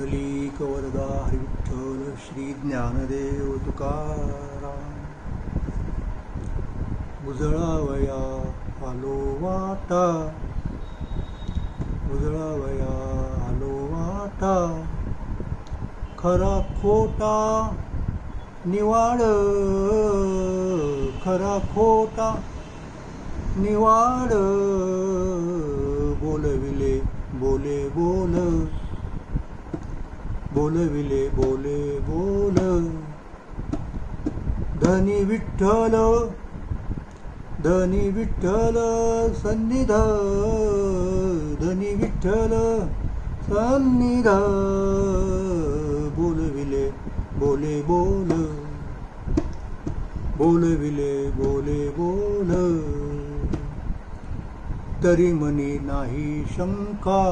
पुंडलिक वरदा हरी विठ्ठल श्री ज्ञानदेव तुकाराम. उजळावया आलो वाटा, उजळावया आलो वाटा, खरा खोटा निवाड, खरा खोटा निवाड, बोलविले बोले बोल, बोलविले बोले बोल. धनी विठ्ठल, धनी विठ्ठल सन्निध, धनी विठ्ठल सन्निध, बोलविले बोले बोल, बोलविले बोले बोल. तरी मनी नाही शंका,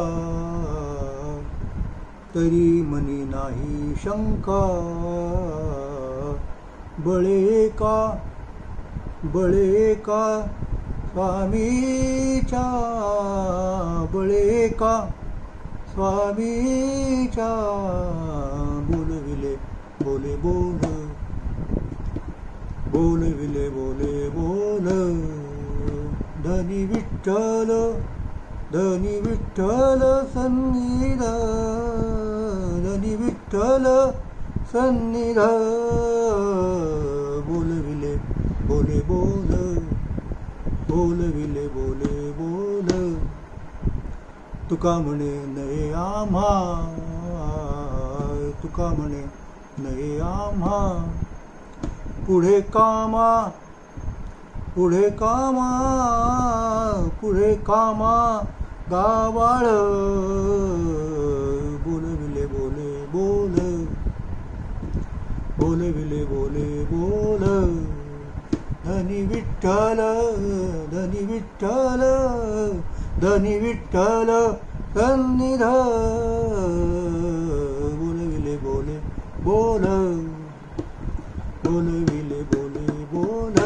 तरी मनी नाही शंका, बळे का, बळे का स्वामीच्या, बळे का स्वामीच्या, बोलविले बोले बोल, बोलविले बोले बोल. धनी विठ्ठल, धनी विठ्ठल सन्निध, धनी विठ्ठल सन्निध, बोलविले बोले बोल, बोलविले बोले बोल. तुका म्हणे नये आम्हा, तुका म्हणे नये आम्हा, पुढे कामा, पुढे कामा, पुढे कामा गावाळ, बोलविले बोले बोल, बोलविले बोले बोल. धनी विठ्ठल, धनी विठ्ठल, धनी विठ्ठल सन्निध, बोलविले बोले बोल, बोलविले बोले बोल.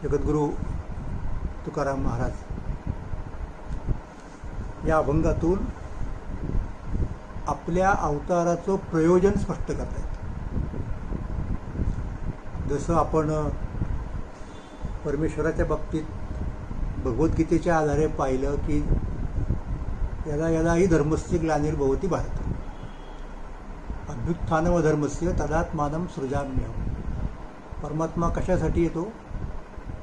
जगद्गुरु तुकाराम महाराज या अभंगातून आपल्या अवताराचं प्रयोजन स्पष्ट करतात. जसं आपण परमेश्वराच्या बाबतीत भगवद्गीतेच्या आधारे पाहिलं की यदा यदा ही धर्मस्य ग्लानिर्भवति भारत, अभ्युत्थानम धर्मस्य तदात्मानं सृजाम्यहम्. परमात्मा कशासाठी येतो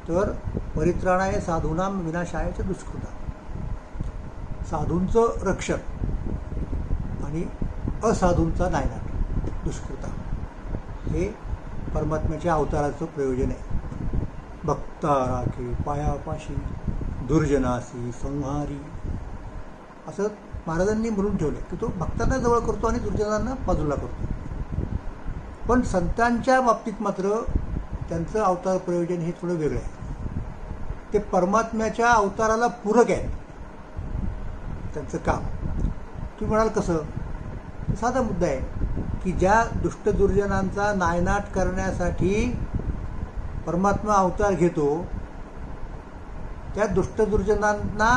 तर परित्राणाय साधूनां विनाशाय च दुष्कृता, साधूंचं रक्षण आणि असाधूंचा नायनाट, दुष्कृता, हे परमात्म्याच्या अवताराचं प्रयोजन आहे. भक्ता राखे पायापाशी, दुर्जनासी संहारी, असं महाराजांनी म्हणून ठेवलं की तो भक्तांना जवळ करतो आणि दुर्जनांना बाजूला करतो. पण संतांच्या बाबतीत मात्र त्यांचं अवतार प्रयोजन हे थोडं वेगळं आहे. ते परमात्म्याच्या अवताराला पूरक आहे त्यांचं काम. तुम्ही म्हणाल कसं? साधा मुद्दा आहे की ज्या दुष्ट दुर्जनांचा नायनाट करण्यासाठी परमात्मा अवतार घेतो, त्या दुष्ट दुर्जनांना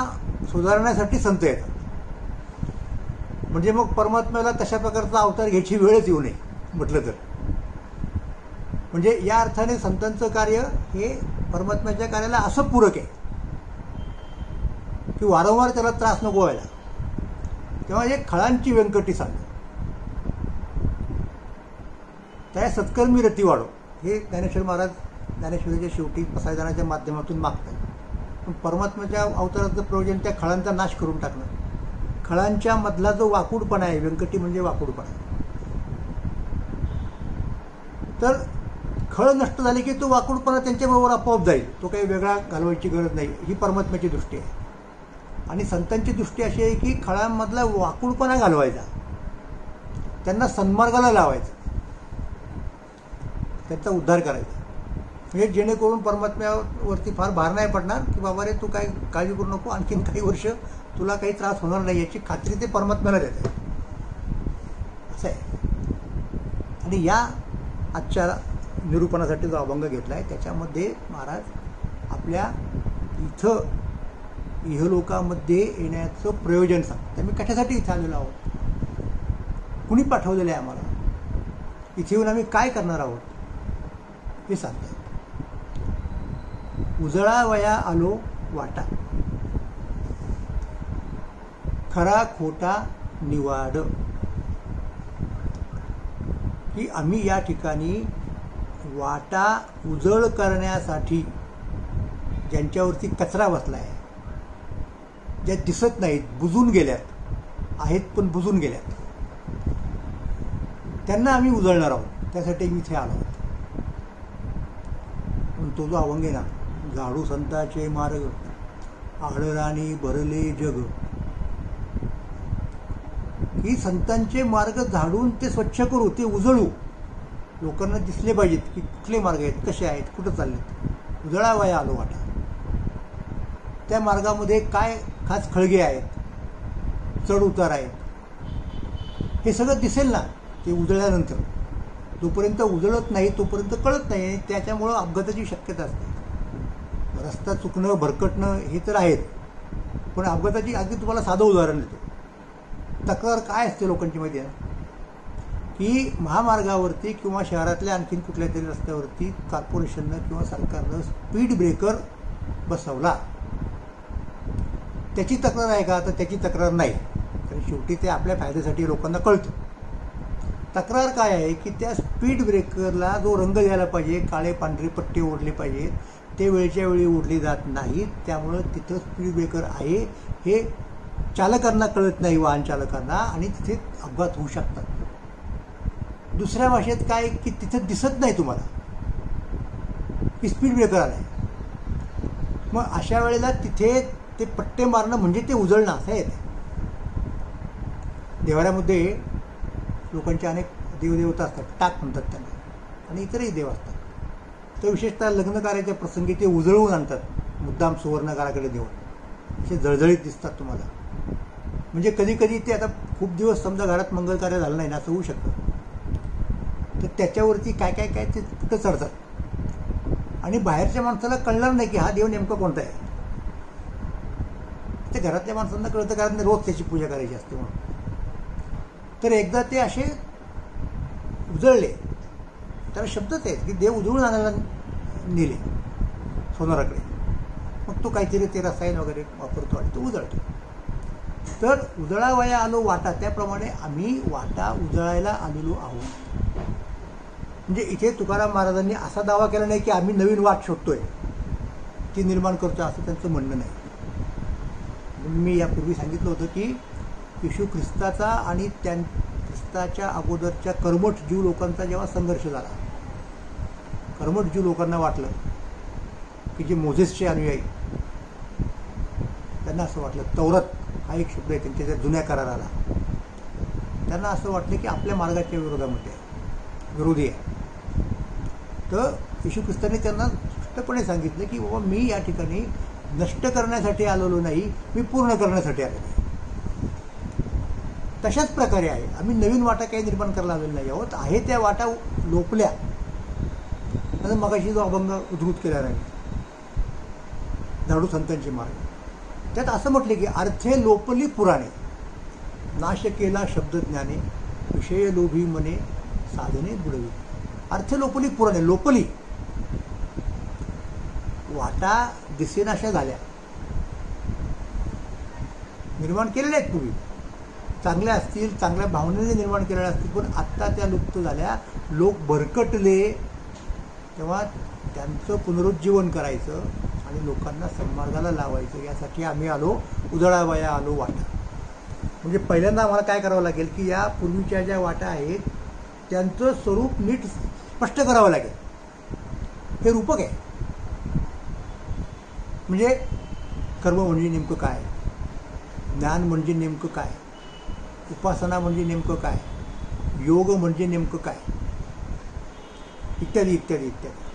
सुधारण्यासाठी संत येतात. म्हणजे मग परमात्म्याला तशा प्रकारचा अवतार घ्यायची वेळच येऊ नये म्हटलं तर. म्हणजे या अर्थाने संतांचं कार्य हे परमात्म्याच्या कार्याला असं पूरक आहे की वारंवार त्याला त्रास नको व्हायला. तेव्हा एक खळांची व्यंकटी सांग, त्या सत्कर्मी रती वाढो, हे ज्ञानेश्वर महाराज ज्ञानेश्वरीच्या शेवटी पसायदानाच्या माध्यमातून मागतात. पण परमात्म्याच्या अवताराचं प्रयोजन त्या खळांचा नाश करून टाकणं. खळांच्या मधला जो वाकुडपणा आहे, व्यंकटी म्हणजे वाकुडपणा, तर खळ नष्ट झाली की तो वाकुडपणा त्यांच्याबरोबर आपोआप जाईल. तो काही वेगळा घालवायची गरज नाही. ही परमात्म्याची दृष्टी आहे. आणि संतांची दृष्टी अशी आहे की खळांमधला वाकुडपणा घालवायचा, त्यांना सन्मार्गाला लावायचा, त्यांचा उद्धार करायचा. म्हणजे जेणेकरून परमात्म्यावरती फार भार नाही पडणार की बाबा रे तू काही काळजी करू नको, आणखीन काही वर्ष तुला काही त्रास होणार नाही, याची खात्री ते परमात्म्याला देत आहे. असं आहे. आणि या आजच्या निरूपणासाठी जो अभंग घेतला आहे त्याच्यामध्ये महाराज आपल्या इथं इहलोकामध्ये येण्याचं प्रयोजन सांगतात. आम्ही कशासाठी इथे आलेलो आहोत, कुणी पाठवलेलं आहे आम्हाला, इथे येऊन आम्ही काय करणार आहोत हे सांगतात. उजळावया आलो वाटा, खरा खोटा निवाड, की आम्ही या ठिकाणी वाटा उजळ करण्यासाठी ज्यांच्यावरती कचरा बसला आहे, ज्या दिसत नाहीत, बुजून गेल्यात, आहेत पण बुजून गेल्यात, त्यांना आम्ही उजळणार आहोत. त्यासाठी मी इथे आलो आहोत. पण तो जो अभंग आहे ना, झाडू संताचे मार्ग, आळराणी भरले जग, की संतांचे मार्ग झाडून ते स्वच्छ करू, ते उजळू, लोकांना दिसले पाहिजेत की कुठले मार्ग आहेत, कसे आहेत, कुठं चाललेत. उजळावया आलो वाटा. त्या मार्गामध्ये काय खास खळगे आहेत, चढ उतार आहेत, हे सगळं दिसेल ना ते उजळल्यानंतर. जोपर्यंत उजळत नाही तोपर्यंत कळत नाही. त्याच्यामुळं अपघाताची शक्यता असते. रस्ता चुकणं, भरकटणं हे तर आहेत, पण अपघाताची अगदी तुम्हाला साधं उदाहरण देतो. तक्रार काय असते लोकांची माहिती आहे, की महामार्गावरती किंवा शहरातल्या आणखीन कुठल्या तरी रस्त्यावरती कॉर्पोरेशननं किंवा सरकारनं स्पीड ब्रेकर बसवला, त्याची तक्रार आहे का, तर त्याची तक्रार नाही. कारण शेवटी ते आपल्या फायद्यासाठी लोकांना कळतं. तक्रार काय आहे, की त्या स्पीड ब्रेकरला जो रंग द्यायला पाहिजे, काळे पांढरे पट्टे ओढले पाहिजेत, ते वेळच्या वेळी ओढली जात नाहीत. त्यामुळं तिथं स्पीड ब्रेकर आहे हे चालकांना कळत नाही, वाहन चालकांना, आणि तिथे अपघात होऊ शकतात. दुसऱ्या भाषेत काय, की तिथं दिसत नाही तुम्हाला की स्पीड ब्रेकर आलाय. मग अशा वेळेला तिथे ते पट्टे मारणं म्हणजे ते उजळणं असं आहे. देवाऱ्यामध्ये लोकांचे अनेक देवदेवता असतात, टाक म्हणतात त्यांना, आणि इतरही देव असतात. तर विशेषतः लग्न कार्याच्या प्रसंगी ते उजळवून आणतात, मुद्दाम सुवर्णकाराकडे देऊन. असे जळजळीत दिसतात तुम्हाला. म्हणजे कधी कधी ते आता खूप दिवस समजा घरात मंगल कार्य झालं नाही ना, असं होऊ शकतं, तर त्याच्यावरती काय काय काय ते कुठं चढतात, आणि बाहेरच्या माणसाला कळणार नाही की हा देव नेमका कोणता आहे. ते घरातल्या माणसांना कळतं, कारण रोज त्याची पूजा करायची असते म्हणून. तर एकदा ते असे उजळले, त्याला शब्दच आहेत की देव उजळून आणायला नेले सोनाराकडे. मग तो काहीतरी ते रसायन वगैरे वापरतो आणि तो उजळतो. तर उजळावया आलो वाटा, त्याप्रमाणे आम्ही वाटा उजळायला आलेलो आहोत. म्हणजे इथे तुकाराम महाराजांनी असा दावा केला नाही की आम्ही नवीन वाट शोधतोय, ती निर्माण करतोय, असं त्यांचं म्हणणं नाही. मी यापूर्वी सांगितलं होतं की येशू ख्रिस्ताचा आणि ख्रिस्ताच्या अगोदरच्या कर्मठ जीव लोकांचा जेव्हा संघर्ष झाला, कर्मठ जीव लोकांना वाटलं की जे मोझेसचे अनुयायी, त्यांना असं वाटलं, तौरात हा एक शब्द आहे त्यांच्या त्या जुन्या कराराला, त्यांना असं वाटलं की आपल्या मार्गाच्या विरोधी आहे. तर येशू ख्रिस्ताने त्यांना स्पष्टपणे सांगितलं की बाबा मी या ठिकाणी नष्ट करण्यासाठी आलेलो नाही, मी पूर्ण करण्यासाठी आलेलो आहे. तशाच प्रकारे आहे, आम्ही नवीन वाटा काही निर्माण करायला आलेलो नाही आहोत. आहे त्या वाटा लोपल्या. आता मगाशी जो अभंग उद्धृत केला आहे, झाडू संतांचे मार्ग, त्यात असं म्हटले की अर्थे लोपली पुराणे, नाश केला शब्द ज्ञाने, विषय लोभी मने साधने बुडवी. अर्थे लोपली पुराणे, लोपली वाटा दिसेनाशा झाल्या, निर्माण केलेल्या आहेत पूर्वी, चांगल्या असतील, चांगल्या भावनेने निर्माण केलेल्या असतील, पण आत्ता त्या लुप्त झाल्या. लोक भरकटले, तेव्हा त्यांचं पुनरुज्जीवन करायचं आणि लोकांना सन्मार्गाला लावायचं, यासाठी आम्ही आलो, उजळावया आलो वाटा. म्हणजे पहिल्यांदा आम्हाला काय करावं लागेल की या पूर्वीच्या ज्या वाटा आहेत त्यांचं स्वरूप नीट स्पष्ट करावं लागेल. हे रूपक आहे. म्हणजे कर्म म्हणजे नेमकं काय, ज्ञान म्हणजे नेमकं काय, उपासना म्हणजे नेमकं काय, योग म्हणजे नेमकं काय, इत्यादी इत्यादी इत्यादी.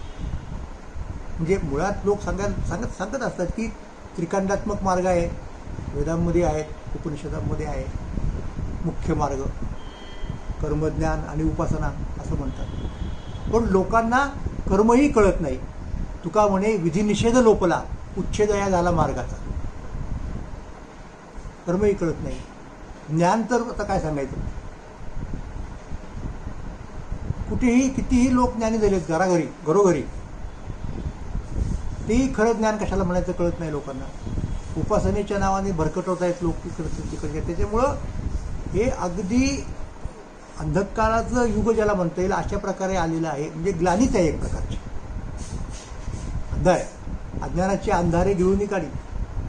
म्हणजे मुळात लोक सांगत असतात की त्रिकांडात्मक मार्ग आहे, वेदांमध्ये आहेत, उपनिषदांमध्ये आहे, मुख्य मार्ग कर्मज्ञान आणि उपासना असं म्हणतात. पण लोकांना कर्मही कळत नाही. तुका म्हणे विधिनिषेध लोपला, उच्छेदया झाला मार्गाचा. कर्मही कळत नाही. ज्ञान तर आता काय सांगायचं. कुठेही कितीही लोक ज्ञानी झालेत घरोघरी, तेही खरं ज्ञान कशाला म्हणायचं कळत नाही लोकांना. उपासनेच्या नावाने भरकटवत आहेत लोक तिकडचे. त्याच्यामुळं हे अगदी अंधकाराचं युग ज्याला म्हणता येईल अशा प्रकारे आलेलं आहे. म्हणजे ग्लानीच आहे एक प्रकारची. अंधार आहे, अज्ञानाचे अंधारे गिळून काढी,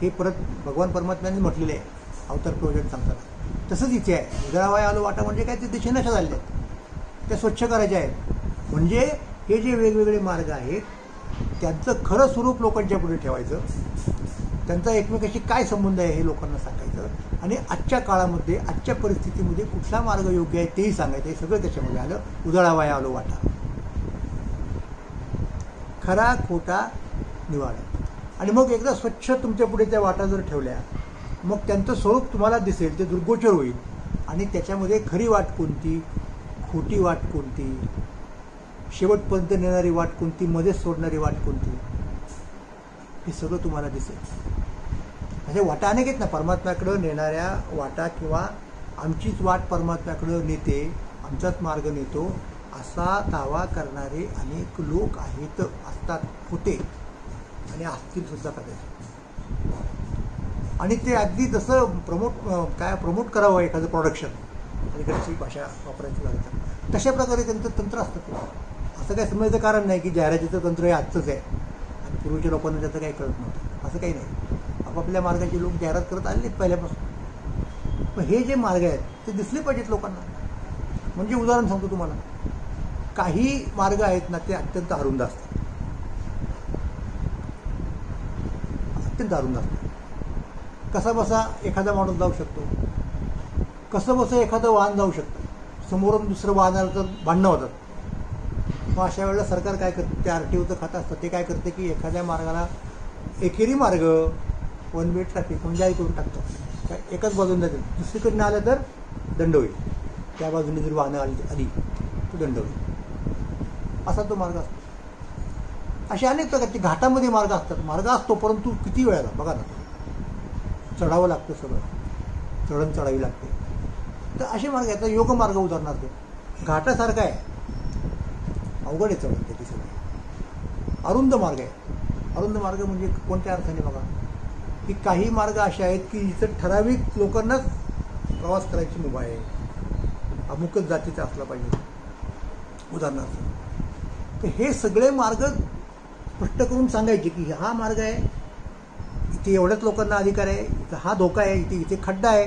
हे परत भगवान परमात्म्यांनी म्हटलेले आहे अवतार प्रवचन सांगताना. तसंच इथे आहे. उजळावया आलो वाटा म्हणजे काय, ते दिशेनशा झालेल्या आहेत, त्या स्वच्छ करायच्या आहेत. म्हणजे हे जे वेगवेगळे मार्ग आहेत त्यांचं खरं स्वरूप लोकांच्या पुढे ठेवायचं, त्यांचा एकमेकाशी काय संबंध आहे हे लोकांना सांगायचं, आणि आजच्या काळामध्ये आजच्या परिस्थितीमध्ये कुठला मार्ग योग्य आहे तेही सांगायचं. हे सगळं त्याच्यामध्ये आलं. उजळावया आलो वाटा, खरा खोटा निवाडा. आणि मग एकदा स्वच्छ तुमच्या पुढे त्या वाटा जर ठेवल्या, मग त्यांचं स्वरूप तुम्हाला दिसेल, ते दुर्गोचर होईल. आणि त्याच्यामध्ये खरी वाट कोणती, खोटी वाट कोणती, शेवटपर्यंत नेणारी वाट कोणती, मध्येच सोडणारी वाट कोणती, हे सगळं तुम्हाला दिसेल. म्हणजे वाटा अनेक आहेत ना परमात्म्याकडं नेणाऱ्या वाटा, किंवा आमचीच वाट परमात्म्याकडं नेते, आमचाच मार्ग नेतो असा दावा करणारे अनेक लोक आहेत, असतात, होते आणि असतील सुद्धा कदाचित. आणि ते अगदी जसं प्रमोट करावं एखादं प्रोडक्शन, अलीकडची भाषा वापरायची लागतं, तशा प्रकारे त्यांचं तंत्र असतं. असं काही समजायचं कारण नाही की जाहिरातीचं तंत्र हे आजचंच आहे आणि पूर्वीच्या लोकांना त्याचं काही कळत नव्हतं, असं काही नाही. आपापल्या मार्गाचे लोक जाहिरात करत आलेत पहिल्यापासून. पण हे जे मार्ग आहेत ते दिसले पाहिजेत लोकांना. म्हणजे उदाहरण सांगतो तुम्हाला, काही मार्ग आहेत ना ते अत्यंत अरुंद असतात, अत्यंत अरुंद असतात. कसा बसा एखादा माणूस जाऊ शकतो, कसं बसं एखादं वाहन जाऊ शकतं, समोरून दुसरं वाहन आलं तर भांडणं होतात. मग अशा वेळेला सरकार काय करतं, ते RTOचं खातं असतं, ते काय करते की एखाद्या मार्गाला एकेरी मार्ग, वन वे ट्रॅफिक म्हणजे करून टाकतं. काय एकाच बाजूने जाते, दुसरीकडनं आलं तर दंड होईल, त्या बाजूने जर वाहनं आली तो दंड होईल, असा तो मार्ग असतो. असे अनेक प्रकारचे घाटामध्ये मार्ग असतात. मार्ग असतो परंतु किती वेळाला बघा ना, चढावं लागतं, सगळं चढण चढावी लागते. तर असे मार्ग आहेत. योगमार्ग उदाहरणार्थ घाटासारखा आहे, अवघड आहे चढण त्याची सगळं. अरुंद मार्ग आहे. अरुंद मार्ग म्हणजे कोणत्या अर्थाने बघा की काही मार्ग असे आहेत की जिथं ठराविक लोकांनाच प्रवास करायची मुभा आहे, अमुकच जातीचा असला पाहिजे उदाहरणार्थ. तर हे सगळे मार्ग स्पष्ट करून सांगायचे की हा मार्ग आहे, इथे एवढ्याच लोकांना अधिकार आहे, इथं हा धोका आहे, इथे खड्डा आहे,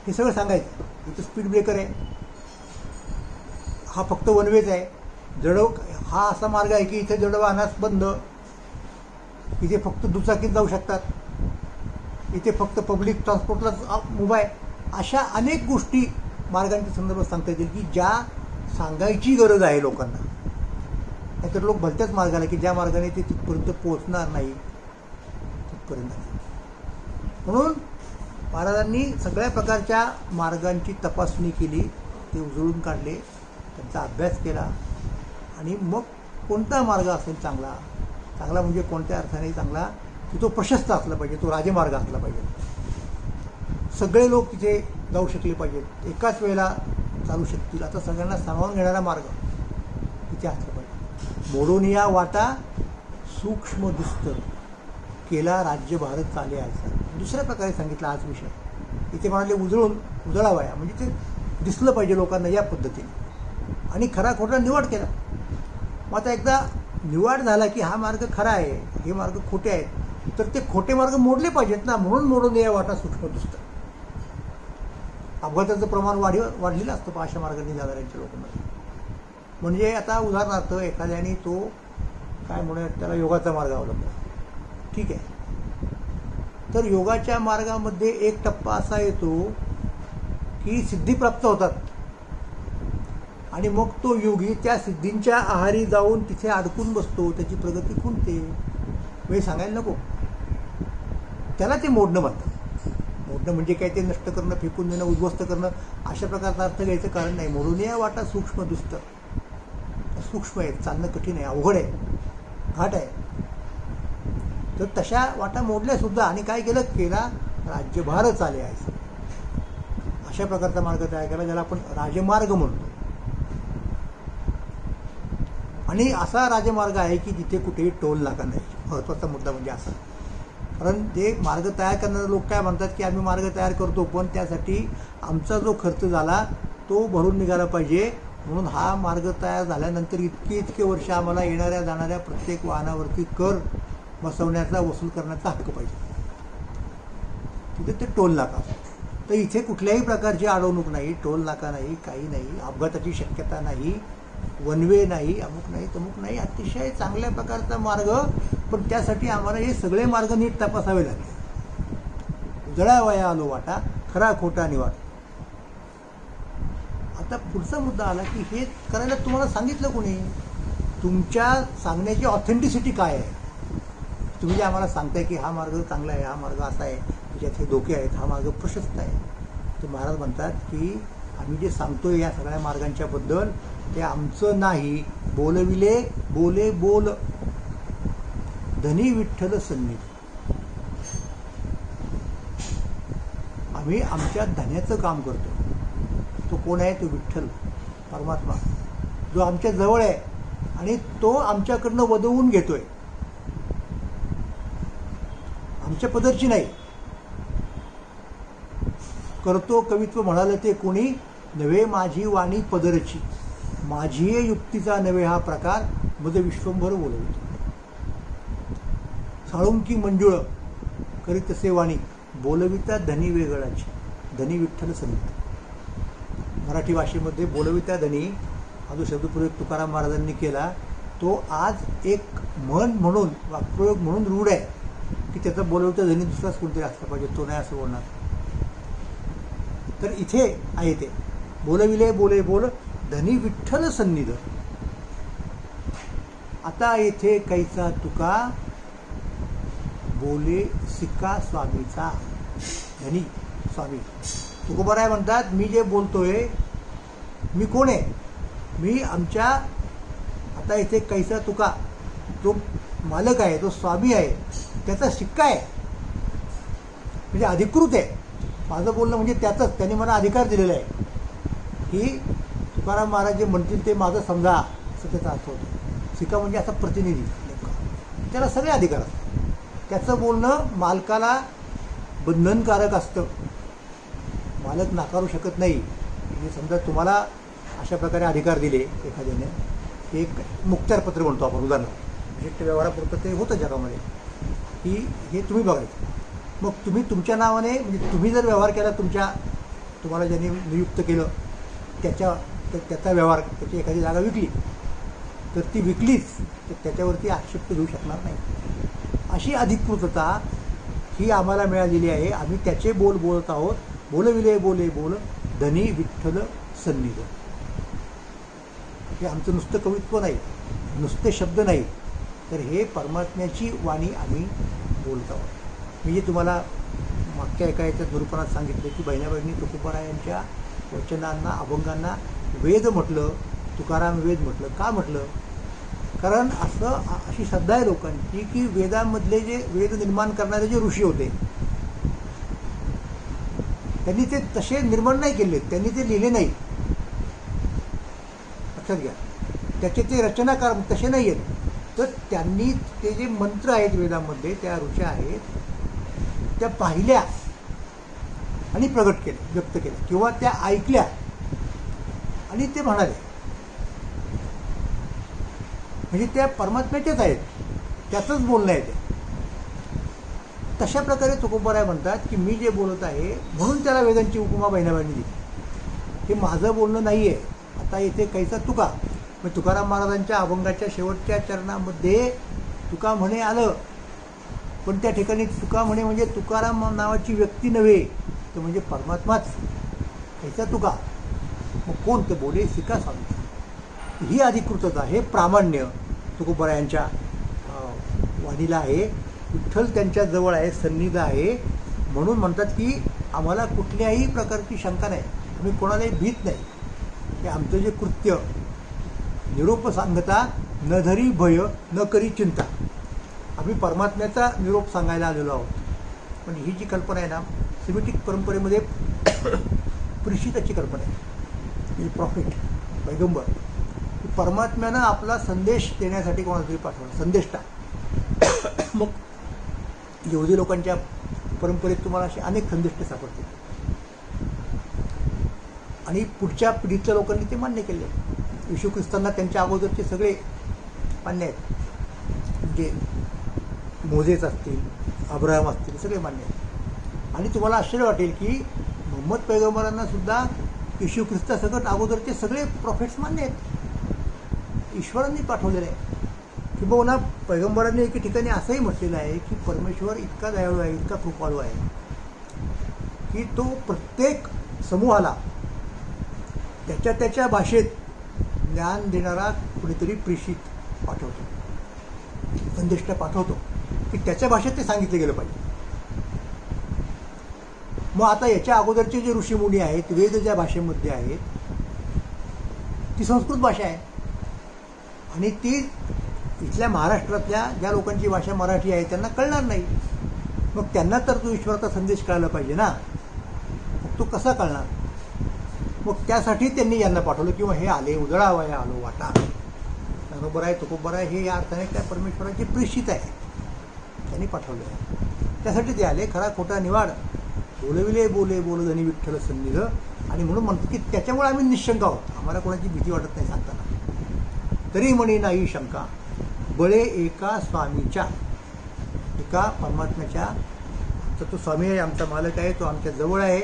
हे सगळं सांगायचं. इथं स्पीड ब्रेकर आहे, हा फक्त वनवेच आहे, हा असा मार्ग आहे की इथे जड वाहनास बंद, इथे फक्त दुचाकीत जाऊ शकतात, इथे फक्त पब्लिक ट्रान्सपोर्टला मुभा आहे. अशा अनेक गोष्टी मार्गांच्या संदर्भात सांगता येतील की ज्या सांगायची गरज आहे लोकांना. नाहीतर लोक भलत्याच मार्गाला की ज्या मार्गाने ते तिथपर्यंत पोहोचणार नाही तिथपर्यंत. म्हणून महाराजांनी सगळ्या प्रकारच्या मार्गांची तपासणी केली, ते उजळून काढले, त्यांचा अभ्यास केला, आणि मग कोणता मार्ग असेल चांगला, चांगला म्हणजे कोणत्या अर्थाने चांगला की तो प्रशस्त असला पाहिजे, तो राजमार्ग असला पाहिजे, सगळे लोक तिथे जाऊ शकले पाहिजेत, एकाच वेळेला चालू शकतील, आता सगळ्यांना सामावून घेणारा मार्ग तिथे असला पाहिजे. मोडोनिया वाटा सूक्ष्म दुस्तर, केला राज्य भारत चाले आयचा. दुसऱ्या प्रकारे सांगितला हाच विषय. इथे म्हणाले उजळावया म्हणजे ते दिसलं पाहिजे लोकांना या पद्धतीने, आणि खरा खोटा निवड केला. मग आता एकदा निवड झाला की हा मार्ग खरा आहे, हे मार्ग खोटे आहेत, तर ते खोटे मार्ग मोडले पाहिजेत ना. म्हणून मोडोनिया वाटा सूक्ष्म दुस्तर. अपघाताचं प्रमाण वाढलेलं असतं अशा मार्गाने जाणाऱ्यांच्या लोकांमध्ये. म्हणजे आता उदाहरणार्थ एखाद्याने तो काय म्हणूयात त्याला योगाचा मार्ग अवलंबला, ठीक आहे, तर योगाच्या मार्गामध्ये एक टप्पा असा येतो की सिद्धी प्राप्त होतात, आणि मग तो योगी त्या सिद्धींच्या आहारी जाऊन तिथे अडकून बसतो, त्याची प्रगती खुंटते. वेळ सांगायला नको, त्याला ते मोडणं म्हणतात. मोडणं म्हणजे काय, ते नष्ट करणं, फेकून देणं, उद्ध्वस्त करणं, अशा प्रकारचा अर्थ घ्यायचं कारण नाही. मोडोनिया वाटा सूक्ष्म दुस्तर, सूक्ष्म आहे, चालणं कठीण आहे, अवघड आहे, घाट आहे. तर तशा वाटा मोडल्या सुद्धा, आणि काय केला राज्यभार चाले आहे, अशा प्रकारचा मार्ग तयार केला ज्याला आपण राजमार्ग म्हणतो. आणि असा राजमार्ग आहे की जिथे कुठेही टोल नाका नाही. महत्त्वाचा मुद्दा म्हणजे असा, कारण ते मार्ग तयार करणारे लोक काय म्हणतात की आम्ही मार्ग तयार करतो, पण त्यासाठी आमचा जो खर्च झाला तो भरून निघाला पाहिजे, म्हणून हा मार्ग तयार झाल्यानंतर इतके वर्ष आम्हाला येणाऱ्या जाणाऱ्या प्रत्येक वाहनावरती कर बसवण्याचा, वसूल करण्याचा हक्क पाहिजे. तिथे ते टोल नाका. तर इथे कुठल्याही प्रकारची अडवणूक नाही, टोल नाका नाही, काही नाही, अपघाताची शक्यता नाही, वन वे नाही, अमुक नाही तमुक नाही, अतिशय चांगल्या प्रकारचा मार्ग. पण त्यासाठी आम्हाला हे सगळे मार्ग नीट तपासावे लागले. जळावया आलो वाटा, खरा खोटा निवाट. आता पुढचा मुद्दा आला की हे करायला तुम्हाला सांगितलं कोणी? तुमच्या सांगण्याची ऑथेंटिसिटी काय आहे? तुम्ही जे आम्हाला सांगताय की हा मार्ग चांगला आहे, हा मार्ग असा आहे, त्याच्यात हे धोके आहेत, हा मार्ग प्रशस्त आहे, तर महाराज म्हणतात की आम्ही जे सांगतोय या सगळ्या मार्गांच्या बद्दल ते आमचं नाही. बोलविले बोले बोल, धनी विठ्ठल सन्निधी. आम्ही आमच्या धन्याचं काम करतो. तो कोण आहे? तो विठ्ठल परमात्मा, जो आमच्या जवळ आहे आणि तो आमच्याकडनं वदवून घेतोय, आमच्या पदरची नाही. करतो कवित्व म्हणाले ते कोणी, नव्हे माझी वाणी पदरची, माझी युक्तीचा नव्हे हा प्रकार, मज विश्वंभर बोलवितो. साळुंकी मंजुळ करीत तसे वाणी, बोलविता धनी वेगळाची, धनी विठ्ठल सन्निधी. मराठी भाषेमध्ये बोलविता धनी हा जो शब्दप्रयोग तुकाराम महाराजांनी केला तो आज एक म्हण म्हणून, वाक्प्रयोग म्हणून रूढ आहे की त्याचा बोलविता धनी दुसराच कोणतरी असला पाहिजे, तो नाही असं बोलणार. तर इथे आहे ते बोलविले बोले बोल, धनी विठ्ठल सन्निध. आता येथे कैचा तुका, बोले सिका स्वामीचा. धनी स्वामी तुकोबाराय म्हणतात, मी जे बोलतोय मी कोण आहे? मी आमच्या, आता इथे कैसा तुका, जो मालक आहे, जो स्वामी आहे, त्याचा शिक्का आहे, म्हणजे अधिकृत आहे. माझं बोलणं म्हणजे त्याचंच, त्यांनी मला अधिकार दिलेला आहे की तुकाराम महाराज जे म्हणतील ते माझं समजा, असं त्याचा अर्थ होतो. शिक्का म्हणजे असा प्रतिनिधी, त्याला सगळे अधिकार असतात. त्याचं बोलणं मालकाला बंधनकारक असतं, मालक नाकारू शकत नाही. म्हणजे समजा तुम्हाला अशा प्रकारे अधिकार दिले एखाद्याने, एक मुक्त्यारपत्र म्हणतो आपण उदाहरण, विशिष्ट व्यवहारापुरतं ते होतं जगामध्ये, की हे तुम्ही बघायचं. मग तुम्ही तुमच्या नावाने, म्हणजे तुम्ही जर व्यवहार केला, तुम्हाला ज्यांनी नियुक्त केलं त्याचा व्यवहार, त्याची एखादी जागा विकली तर ती विकलीच, तर त्याच्यावरती आक्षेप घेऊ शकणार नाही. अशी अधिकृतता ही आम्हाला मिळालेली आहे. आम्ही त्याचे बोल बोलत आहोत. बोलविले बोले बोल, धनी विठ्ठल सन्निध. हे आमचं नुसतं कवित्व नाही, नुसते शब्द नाही, तर हे परमात्म्याची वाणी आम्ही बोलत आहोत. मी जे तुम्हाला मागच्या एका याच्यात निरूपणात सांगितलं की बहिणाबाईंनी तुकोबारायांच्या वचनांना, अभंगांना वेद म्हटलं, तुकाराम वेद म्हटलं. का म्हटलं? कारण अशी श्रद्धा आहे लोकांची की वेदांमधले जे वेद निर्माण करणारे जे ऋषी होते त्यांनी ते तसे निर्माण नाही केले, त्यांनी ते लिहिले नाही. लक्षात घ्या, त्याचे ते रचनाकार तसे नाही आहेत. तर त्यांनी ते जे मंत्र आहेत वेदांमध्ये, त्या ऋषा आहेत, त्या पाहिल्या आणि प्रगट केल्या, व्यक्त केल्या, किंवा त्या ऐकल्या आणि ते म्हणाले. म्हणजे त्या परमात्म्याच्याच आहेत, त्याचंच बोलणं आहे ते. तशा प्रकारे तुकोबाराय म्हणतात की मी जे बोलत आहे म्हणून त्याला वेदांची उपमा बहिणाबाईंनी दिली. हे माझं बोलणं नाही आहे. आता इथे कैसा तुका, मग तुकाराम महाराजांच्या अभंगाच्या शेवटच्या चरणामध्ये तुका म्हणे आलं, पण त्या ठिकाणी तुका म्हणे म्हणजे तुकाराम नावाची व्यक्ती नव्हे, तर म्हणजे परमात्माच. कैसा तुका, मग कोण? ते बोले सिका स्वामी. ही अधिकृतता, हे प्रामाण्य तुकोबारायांच्या वाणीला आहे. विठ्ठल त्यांच्या जवळ आहे, सन्निध आहे, म्हणून म्हणतात की आम्हाला कुठल्याही प्रकारची शंका नाही, आम्ही कोणालाही भीत नाही. हे आमचं जे कृत्य, निरोप सांगता न धरी भय न करी चिंता. आम्ही परमात्म्याचा निरोप सांगायला आलेलो आहोत. पण ही जी कल्पना आहे ना, सेमिटिक परंपरेमध्ये प्रेषिताची कल्पना आहे, म्हणजे प्रॉफिट, पैगंबर. परमात्म्यानं आपला संदेश देण्यासाठी कोणाला तरी पाठवला, संदेष्टा. मग यहुदी लोकांच्या परंपरेत तुम्हाला असे अनेक संदेष्टे सापडतील आणि पुढच्या पिढीतल्या लोकांनी ते मान्य केले. येशू ख्रिस्तांना त्यांच्या अगोदरचे सगळे मान्य आहेत, म्हणजे मोजेस असतील, अब्राहम असतील, सगळे मान्य आहेत. आणि तुम्हाला आश्चर्य वाटेल की मोहम्मद पैगंबरांना सुद्धा येशू ख्रिस्तासकट अगोदरचे सगळे प्रॉफिट्स मान्य आहेत, ईश्वरांनी पाठवलेले आहे. किंबहुना पैगंबरांनी एके ठिकाणी असंही म्हटलेलं आहे की परमेश्वर इतका दयाळू आहे, इतका कृपाळू आहे की तो प्रत्येक समूहाला त्याच्या त्याच्या भाषेत ज्ञान देणारा कुणीतरी प्रेषित पाठवतो, संदेष्टा पाठवतो की त्याच्या भाषेत ते सांगितलं गेलं पाहिजे. मग आता याच्या अगोदरचे जे ऋषीमुनी आहेत, वेद ज्या भाषेमध्ये आहेत ती संस्कृत भाषा आहे आणि ती इथल्या महाराष्ट्रातल्या ज्या लोकांची भाषा मराठी आहे त्यांना कळणार नाही. मग त्यांना तर तो ईश्वराचा संदेश कळायला पाहिजे ना, मग तो कसा कळणार? मग त्यासाठी त्यांनी यांना पाठवलं किंवा हे आले, उजळावया आलो वाटा, बरोबर आहे, तुकोबर आहे, हे या अर्थाने त्या परमेश्वराचे प्रेषित आहे, त्यांनी पाठवले आहे. त्यासाठी ते आले. खरा खोटा निवाड, बोलविले बोले बोल धनी विठ्ठल सन्निध. आणि म्हणून म्हणतो की त्याच्यामुळे आम्ही निशंक आहोत, आम्हाला कोणाची भीती वाटत नाही सांगताना. तरी म्हणे नाही शंका, बळे एका स्वामीच्या, एका परमात्म्याच्या. आमचा तो स्वामी आहे, आमचा मालक आहे, तो आमच्या जवळ आहे,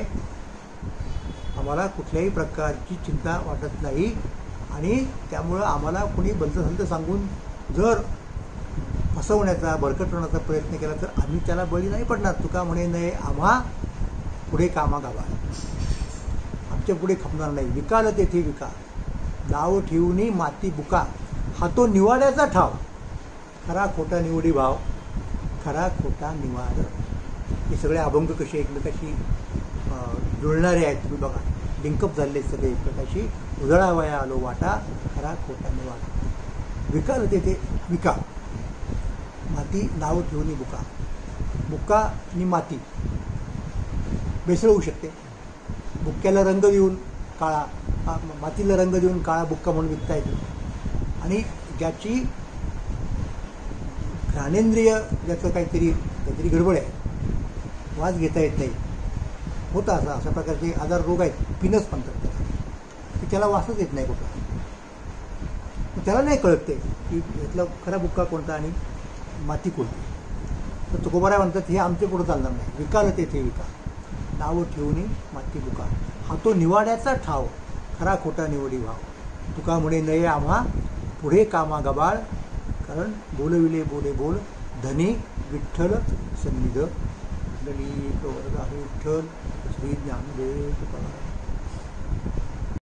आम्हाला कुठल्याही प्रकारची चिंता वाटत नाही. आणि त्यामुळं आम्हाला कुणी भलतं सांगून जर फसवण्याचा, बळकटवण्याचा प्रयत्न केला तर आम्ही त्याला बळी नाही पडणार. तुका म्हणे नाही आम्हा पुढे कामा गावा, आमच्या पुढे खपणार नाही. विकाल तेथे विका, नाव ठेवूनी माती बुका, हा तो निवाड्याचा ठाव, खरा खोटा निवडी भाव, खरा खोटा निवाड. हे सगळे अभंग कसे एकमेकाशी जुळणारे आहेत तुम्ही बघा, लिंकअप झालेले सगळे एकमेकाशी. उजळावया आलो वाटा, खरा खोटा निवाड. विकाल तेथे विका, माती नाव ठेवून बुका. बुक्का आणि माती बेसळ होऊ शकते. बुक्क्याला रंग देऊन काळा, मातीला रंग देऊन काळा बुक्का म्हणून विकता येतो. आणि ज्याची घ्राणेंद्रिय, ज्याचं काहीतरी गडबड आहे, वास घेता येत नाही, होता अशा प्रकारचे आजार, रोग आहेत, पिनस म्हणतात त्याला, की त्याला वासच येत नाही कुठला. त्याला नाही कळत ते की यातला खरा बुक्का कोणता आणि माती कोणती. तर तुकोबाराय म्हणतात हे आमचे पुढं चालणार नाही. विकाल तेथे विका, नाव ठेवून माती बुका, हा तो निवाड्याचा ठाव, खरा खोटा निवडी भाव. तुका म्हणे नये आम्हा पुढे कामा गबाळ, कारण बोलविले बोले बोल धनी विठ्ठल सन्निध. ललित वरद आहे विठ्ठल श्री ज्ञानदेव तुकाराम.